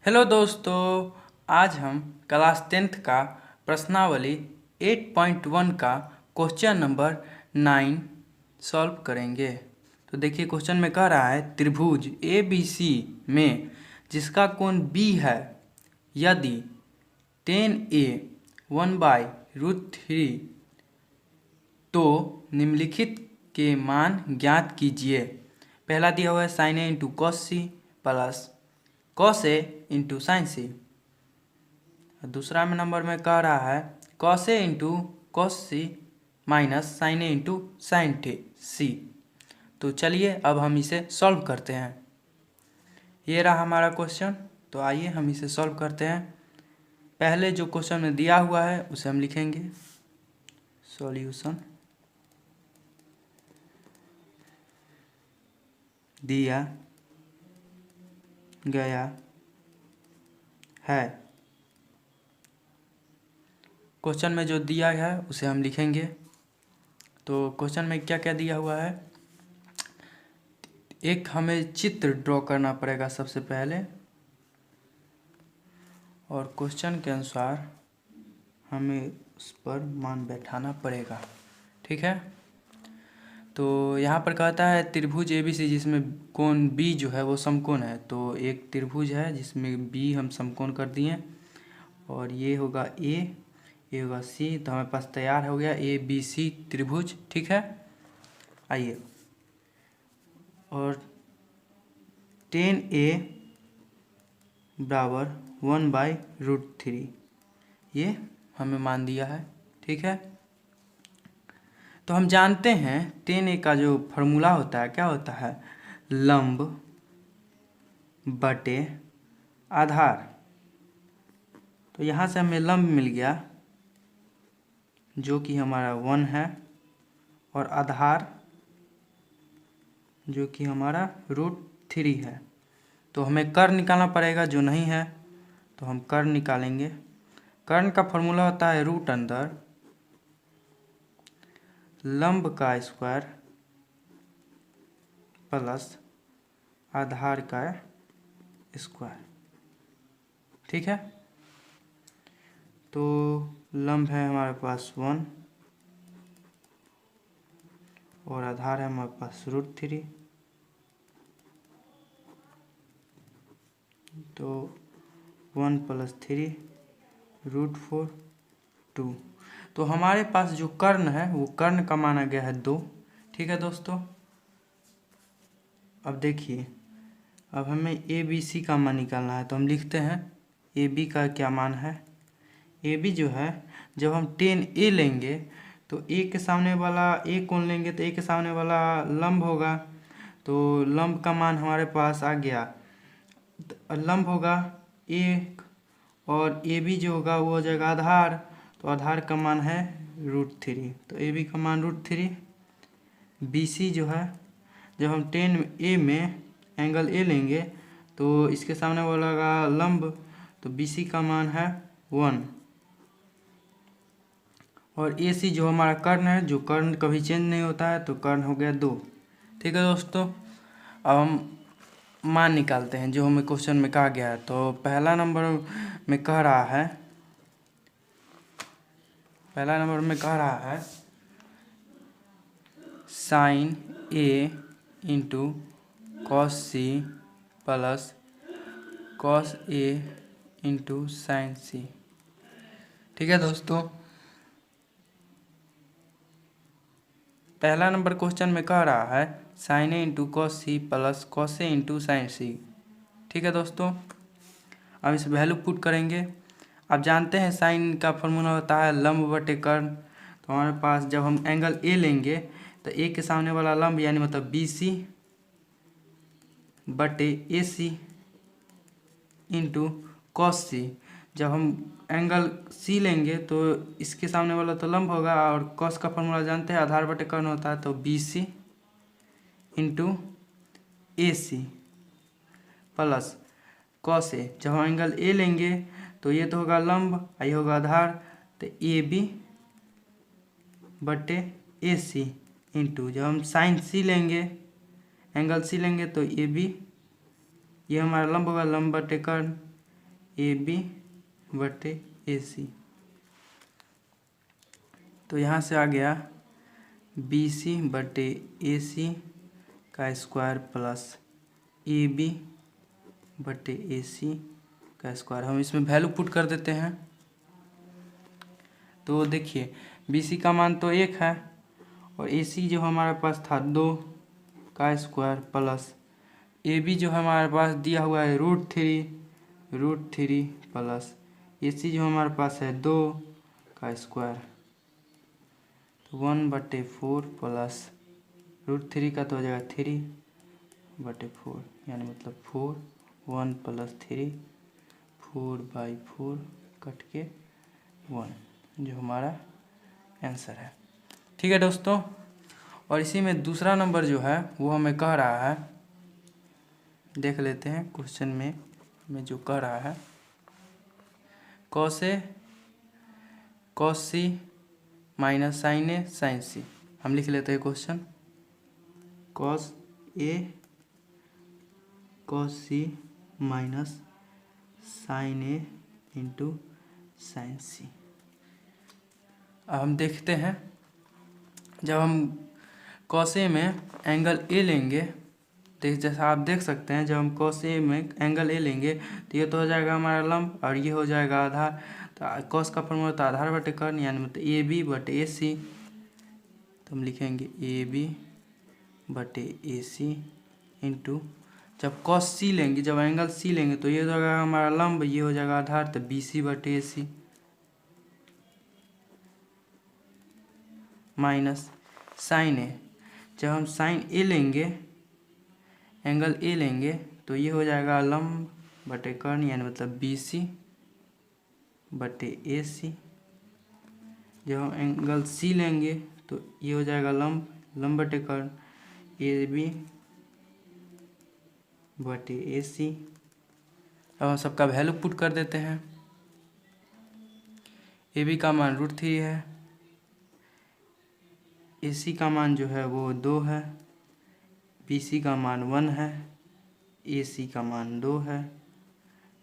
Hello दोस्तों, आज हम क्लास 10th का प्रश्नावली 8.1 का क्वेश्चन नंबर 9 सॉल्व करेंगे। तो देखिए क्वेश्चन में कह रहा है त्रिभुज ABC में जिसका कोण B है, यदि tan A 1/√3 तो निम्नलिखित के मान ज्ञात कीजिए। पहला दिया हुआ है sin A into cos C plus cos A into sine C. दूसरा में नंबर में कह रहा है cos A into cos C minus sine A into sine C. तो चलिए अब हम इसे सॉल्व करते हैं। ये रहा हमारा क्वेश्चन, तो आइए हम इसे सॉल्व करते हैं। पहले जो क्वेश्चन में दिया हुआ है उसे हम लिखेंगे सॉल्यूशन। दिया गया है, क्वेश्चन में जो दिया है उसे हम लिखेंगे। तो क्वेश्चन में क्या क्या दिया हुआ है, एक हमें चित्र ड्रॉ करना पड़ेगा सबसे पहले, और क्वेश्चन के अनुसार हमें उस पर मान बैठाना पड़ेगा। ठीक है, तो यहाँ पर कहता है त्रिभुज ABC जिसमें कोण B जो है वो समकोण है। तो एक त्रिभुज है जिसमें B हम समकोण कर दिए, और ये होगा A, ये होगा C। तो हमारे पास तैयार हो गया ABC त्रिभुज। ठीक है, आइए, और tan A बराबर 1/√3 ये हमें मान दिया है। ठीक है, तो हम जानते हैं tan A का जो फॉर्मूला होता है क्या होता है, लंब बटे आधार। तो यहाँ से हमें लंब मिल गया जो कि हमारा 1 है, और आधार जो कि हमारा √3 है। तो हमें कर्ण निकालना पड़ेगा जो नहीं है, तो हम कर्ण निकालेंगे। कर्ण का फॉर्मूला होता है रूट अंदर लंब का स्क्वायर प्लस आधार का स्क्वायर। ठीक है, तो लंब है हमारे पास 1 और आधार है हमारे पास √3। तो 1 + 3 √4 2। तो हमारे पास जो कर्ण है वो कर्ण का माना गया है 2। ठीक है दोस्तों, अब देखिए, अब हमें ABC का मान निकालना है। तो हम लिखते हैं AB का क्या मान है। AB जो है, जब हम tan A लेंगे तो A के सामने वाला A कोण लेंगे तो A के सामने वाला लंब होगा। तो लंब का मान हमारे पास आ गया, लंब होगा 1, और AB जो होगा वो हो जाएगा आधार। तो आधार का मान है √3। तो AB का मान √3। BC जो है, जब हम tan A में एंगल A लेंगे तो इसके सामने वाला का लंब, तो BC का मान है 1, और AC जो हमारा कर्ण है, जो कर्ण कभी चेंज नहीं होता है, तो कर्ण हो गया 2। ठीक है दोस्तों, अब हम मान निकालते हैं जो हमें क्वेश्चन में कहा गया है। तो पहला नंबर में कह रहा है sine A into cos C plus cos A into sine C। ठीक है दोस्तों, पहला नंबर क्वेश्चन में कह रहा है sine A into cos C plus cos A into sine C। ठीक है दोस्तों, अब इस वैल्यू पुट करेंगे। अब जानते हैं साइन का फॉर्मूला होता है लंब बटे कर्ण। तो हमारे पास जब हम एंगल A लेंगे तो A के सामने वाला लंब यानी मतलब BC बटे AC इंटू कॉस C। जब हम एंगल C लेंगे तो इसके सामने वाला तो लंब होगा, और कॉस का फॉर्मूला जानते हैं आधार बटे कर्ण होता है। तो BC into AC plus cos A। जब हम एंगल A लेंगे तो ये तो होगा लंब, ये होगा आधार, तो AB बटे AC इंटू, जब हम साइन C लेंगे, एंगल C लेंगे, तो AB ये हमारा लंब होगा, लंब बटे कर्ण, AB बटे AC। तो यहाँ से आ गया BC बटे AC का स्क्वायर प्लस AB बटे AC का स्क्वायर। हम इसमें वैल्यू पुट कर देते हैं। तो देखिए BC का मान तो 1 है और AC जो हमारे पास था 2 का स्क्वायर प्लस AB जो हमारे पास दिया हुआ है √3 प्लस AC जो हमारे पास है 2 का स्क्वायर। तो 1/4 प्लस √3 का तो हो जाएगा 3/4 यानी मतलब 4 1 प्लस 3 4/4 कट के 1 जो हमारा आंसर है। ठीक है दोस्तों, और इसी में दूसरा नंबर जो है वो हमें कह रहा है, देख लेते हैं क्वेश्चन में हमें जो कह रहा है cos C minus sin A sin C। हम लिख लेते हैं question cos C minus sin A into sin C। अब हम देखते हैं, जब हम cos A में एंगल A लेंगे, जैसा आप देख सकते हैं, जब हम cos A में एंगल A लेंगे तो ये तो हो जाएगा हमारा लंब और ये हो जाएगा आधार। तो cos का फॉर्मूला होता है आधार बटे कर्ण, यानी मतलब AB बटे AC। तो हम लिखेंगे AB बटे AC इंटू जब cos C लेंगे, जब एंगल C लेंगे तो ये हो जाएगा हमारा लंब, ये हो जाएगा आधार, तो BC बटे AC माइनस sin A। जब हम sin A लेंगे, एंगल A लेंगे तो ये हो जाएगा लंब बटे कर्ण, यानी मतलब BC बटे AC। जब हम एंगल C लेंगे तो ये हो जाएगा लंब बटे कर्ण AB बटे AC। अब हम सबका वैल्यू पुट कर देते हैं। AB का मान √3 है, AC का मान जो है वो 2 है, BC का मान 1 है, AC का मान 2 है,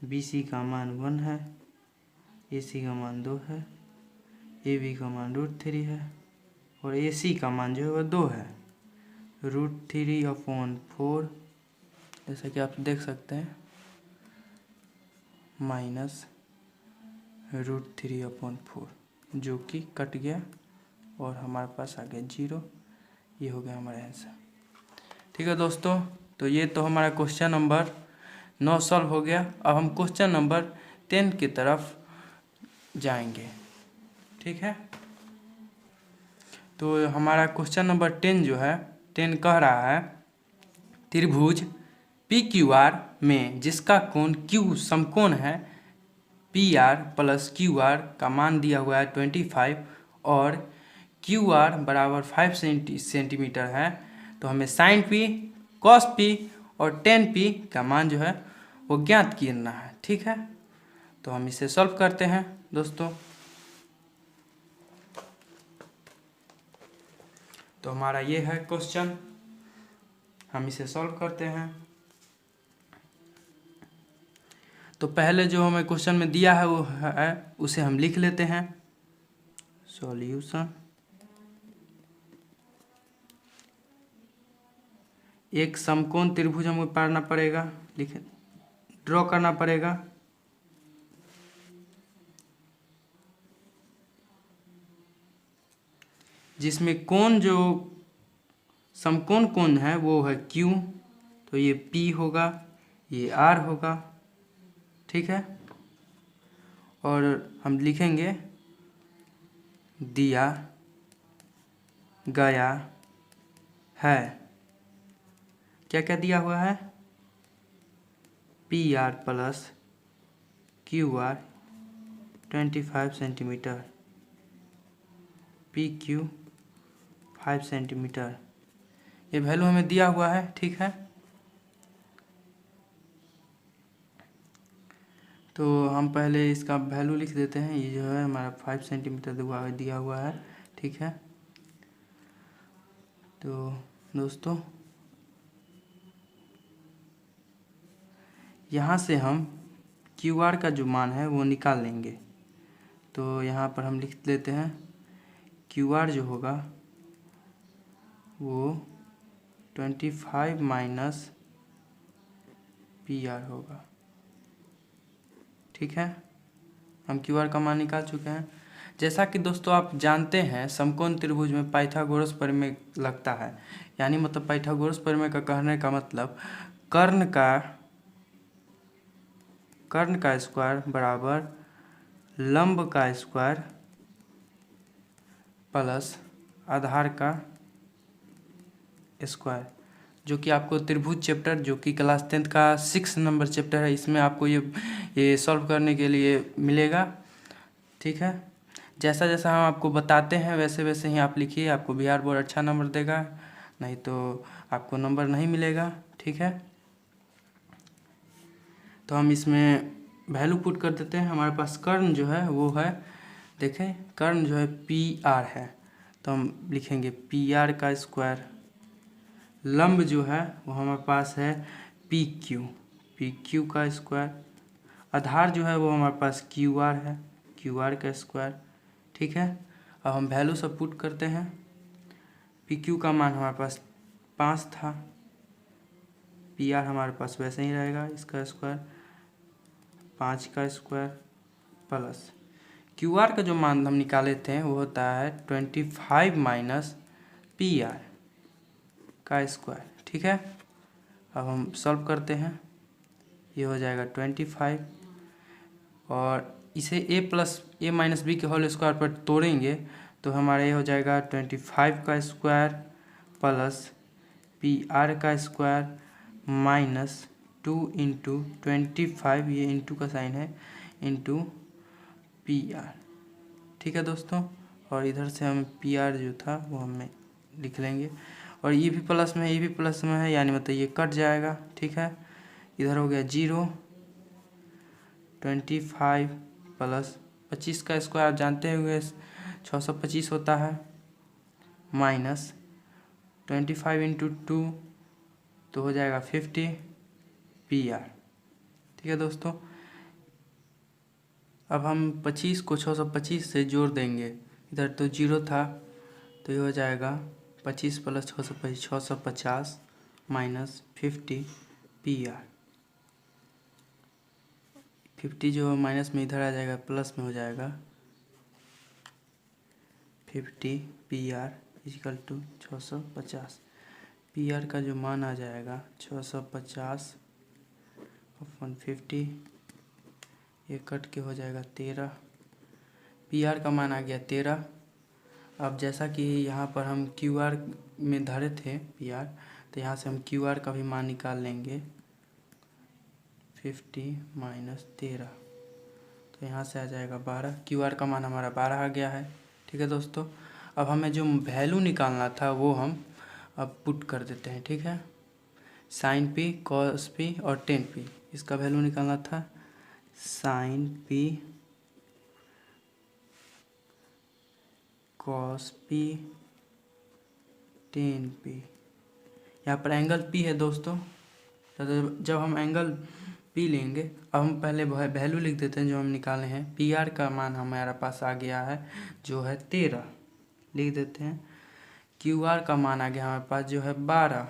BC का मान 1 है, AC का मान 2 है, AB का मान √3 है और AC का मान जो है वो 2 है। √3/4 जैसा कि आप देख सकते हैं माइनस √3/4 जो कि कट गया और हमारे पास आ गया 0। ये हो गया हमारा आंसर। ठीक है दोस्तों, तो ये तो हमारा क्वेश्चन नंबर 9 सॉल्व हो गया। अब हम क्वेश्चन नंबर 10 की तरफ जाएंगे। ठीक है, तो हमारा क्वेश्चन नंबर 10 जो है 10 कह रहा है त्रिभुज PQR में जिसका कोण Q समकोण है PR प्लस QR का मान दिया हुआ है 25 और QR बराबर 5 सेंटीमीटर है, तो हमें sin P cos P और tan P का मान जो है वो ज्ञात करना है। ठीक है, तो हम इसे सॉल्व करते हैं दोस्तों। तो हमारा ये है क्वेश्चन, हम इसे सॉल्व करते हैं। तो पहले जो हमें क्वेश्चन में दिया है वो है उसे हम लिख लेते हैं सॉल्यूशन। एक समकोण त्रिभुज हमको पाना पड़ेगा, ड्रॉ करना पड़ेगा। जिसमें कोण जो समकोण कोण है वो है Q, तो ये P होगा, ये R होगा। ठीक है, और हम लिखेंगे दिया गया है, क्या क्या दिया हुआ है, PR plus QR 25 centimetre, PQ 5 centimetre, ये वैल्यू हमें दिया हुआ है। ठीक है, तो हम पहले इसका वैल्यू लिख देते हैं। ये जो है हमारा 5 सेंटीमीटर दिया हुआ है। ठीक है, तो दोस्तों यहाँ से हम क्यू आर का जो मान है वो निकाल लेंगे। तो यहाँ पर हम लिख लेते हैं क्यू आर जो होगा वो 25 माइनस पी आर होगा। ठीक है, हम क्यू आर का मान निकाल चुके हैं। जैसा कि दोस्तों आप जानते हैं समकोण त्रिभुज में पाइथागोरस प्रमेय लगता है, यानी मतलब पाइथागोरस प्रमेय का कहने का मतलब कर्ण का स्क्वायर बराबर लंब का स्क्वायर प्लस आधार का स्क्वायर, जो कि आपको त्रिभुज चैप्टर जो कि क्लास 10th का 6 नंबर चैप्टर है, इसमें आपको ये सॉल्व करने के लिए मिलेगा। ठीक है, जैसा जैसा हम आपको बताते हैं वैसे वैसे ही आप लिखिए, आपको बिहार बोर्ड अच्छा नंबर देगा, नहीं तो आपको नंबर नहीं मिलेगा। ठीक है, तो हम इसमें वैल्यू पुट कर देते हैं। हमारे पास कर्ण जो है वो है, देखें कर्ण जो है पी आर है, तो हम लिखेंगे पी आर का स्क्वायर। लंब जो है वो हमारे पास है पी क्यू का स्क्वायर। आधार जो है वो हमारे पास क्यू आर है, क्यू आर का स्क्वायर। ठीक है, अब हम वैल्यू सब पुट करते हैं। पी क्यू का मान हमारे पास 5 था, पी आर हमारे पास वैसे ही रहेगा, इसका स्क्वायर 5 का स्क्वायर प्लस क्यू आर का जो मान हम निकाले थे वो होता है 25 माइनस पी आर का स्क्वायर। ठीक है, अब हम सॉल्व करते हैं, ये हो जाएगा 25 और इसे a plus A minus B के होल स्क्वायर पर तोड़ेंगे तो हमारा ये हो जाएगा 25 का स्क्वायर प्लस पी आर का स्क्वायर माइनस 2 इंटू 25, ये इंटू का साइन है, इंटू पी आर। ठीक है दोस्तों, और इधर से हम पी आर जो था वो हमें लिख लेंगे, और ये भी प्लस में है, ये भी प्लस में है, यानी मतलब ये कट जाएगा। ठीक है, इधर हो गया 0, 25 प्लस 25 का स्क्वायर आप जानते हुए 625 होता है, माइनस 25 इंटू 2 तो हो जाएगा 50 पी आर। ठीक है दोस्तों, अब हम 25 को 625 से जोड़ देंगे, इधर तो 0 था तो ये हो जाएगा 25 प्लस 625 650 माइनस 50 पी आर। 50 जो माइनस में इधर आ जाएगा प्लस में हो जाएगा 50 P R equal to 650। P R का जो मान आ जाएगा 650 अपन 50, ये कट के हो जाएगा 13। पी आर का मान आ गया 13। अब जैसा कि यहाँ पर हम क्यू आर में धरे थे पी आर, तो यहाँ से हम क्यू आर का भी मान निकाल लेंगे 50 माइनस 13, तो यहाँ से आ जाएगा 12। क्यू आर का मान हमारा 12 आ गया है। ठीक है दोस्तों, अब हमें जो वैल्यू निकालना था वो हम अब पुट कर देते हैं। ठीक है, साइन पी कॉस पी और टेन पी, इसका वैल्यू निकालना था। Sine P cos P tan P, यहाँ पर एंगल पी है दोस्तों, तो जब हम एंगल पी लेंगे, अब हम पहले वैल्यू लिख देते हैं जो हम निकाले हैं। पी आर का मान हमारे पास आ गया है जो है 13, लिख देते हैं। क्यू आर का मान आ गया हमारे पास जो है 12,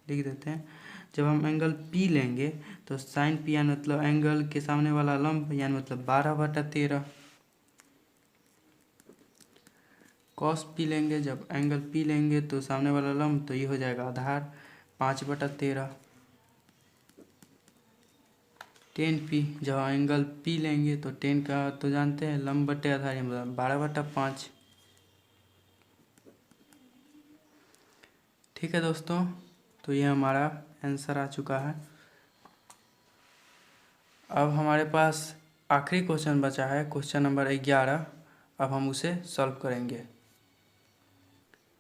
लिख देते हैं। जब हम एंगल पी लेंगे तो साइन पी यानी मतलब एंगल के सामने वाला लंब, यानी मतलब 12/13। कॉस पी लेंगे, जब एंगल पी लेंगे तो सामने वाला लंब, तो ये हो जाएगा आधार 5/13। टेन पी, जब एंगल पी लेंगे तो टेन का तो जानते हैं लंब बटे आधार, मतलब 12/5। ठीक है दोस्तों, तो ये हमारा आंसर आ चुका है। अब हमारे पास आखिरी क्वेश्चन बचा है, क्वेश्चन नंबर 11। अब हम उसे सॉल्व करेंगे।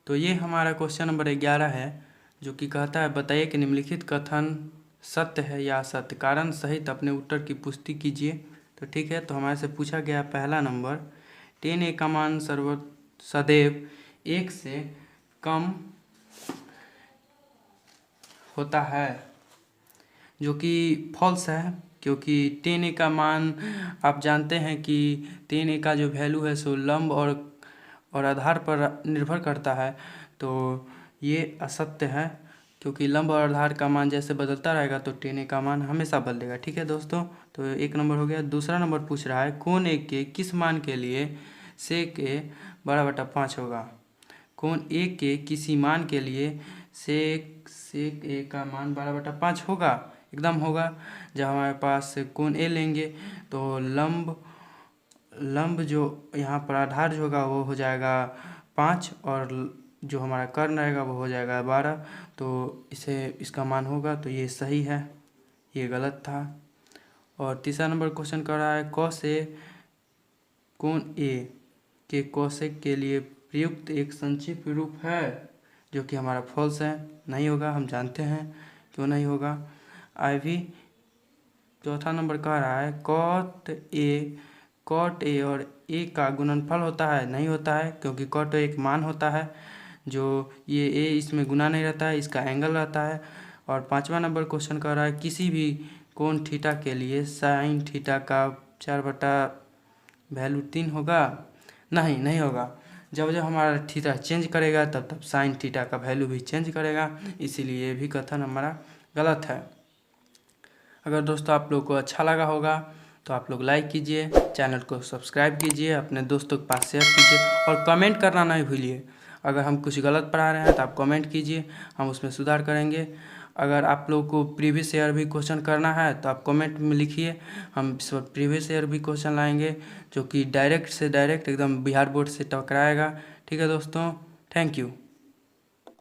तो ये हमारा क्वेश्चन नंबर 11 है, जो कि कहता है बताइए कि निम्नलिखित कथन सत्य है या असत्य, कारण सहित अपने उत्तर की पुष्टि कीजिए। तो ठीक है, तो हमारे से पूछा गया पहला नंबर 10 का मान सदैव 1 से कम होता है, जो कि फॉल्स है। क्योंकि 10a का मान आप जानते हैं कि 10a का जो वैल्यू है सो लंब और आधार पर निर्भर करता है। तो ये असत्य है, क्योंकि लंब और आधार का मान जैसे बदलता रहेगा तो 10a का मान हमेशा बदलेगा। ठीक है दोस्तों, तो 1 नंबर हो गया। दूसरा नंबर पूछ रहा है कोण ए के किस मान के लिए sec a बटा 5 होगा। कोण ए के किसी मान के लिए sec a का मान 12/5 होगा, एकदम होगा। जब हमारे पास कोण ए लेंगे तो लंब जो यहाँ पर आधार जो होगा वो हो जाएगा 5 और जो हमारा कर्ण रहेगा वो हो जाएगा 12। तो इसका मान होगा, तो ये सही है, ये गलत था। और तीसरा नंबर क्वेश्चन कर रहा है cos a कोण ए के कोसेक के लिए प्रयुक्त एक संक्षिप्त रूप है, जो कि हमारा फॉल्स है, नहीं होगा, हम जानते हैं क्यों नहीं होगा। भी चौथा नंबर कह रहा है कॉट ए और ए का गुणनफल होता है, नहीं होता है, क्योंकि कॉट एक मान होता है जो ये ए इसमें गुना नहीं रहता है, इसका एंगल रहता है। और पांचवा नंबर क्वेश्चन कह रहा है किसी भी कोण थीटा के लिए साइन थीटा का 4/3 होगा, नहीं होगा। जब हमारा थीटा चेंज करेगा तब साइन थीटा का वैल्यू भी चेंज करेगा, इसीलिए ये भी कथन हमारा गलत है। अगर दोस्तों आप लोग को अच्छा लगा होगा तो आप लोग लाइक कीजिए, चैनल को सब्सक्राइब कीजिए, अपने दोस्तों के पास शेयर कीजिए और कमेंट करना नहीं भूलिए। अगर हम कुछ गलत पढ़ा रहे हैं तो आप कमेंट कीजिए, हम उसमें सुधार करेंगे। अगर आप लोग को प्रीवियस ईयर भी क्वेश्चन करना है तो आप कमेंट में लिखिए, हम इस वक्त प्रीवियस ईयर भी क्वेश्चन लाएंगे जो कि डायरेक्ट से डायरेक्ट एकदम बिहार बोर्ड से टकराएगा। ठीक है दोस्तों, थैंक यू।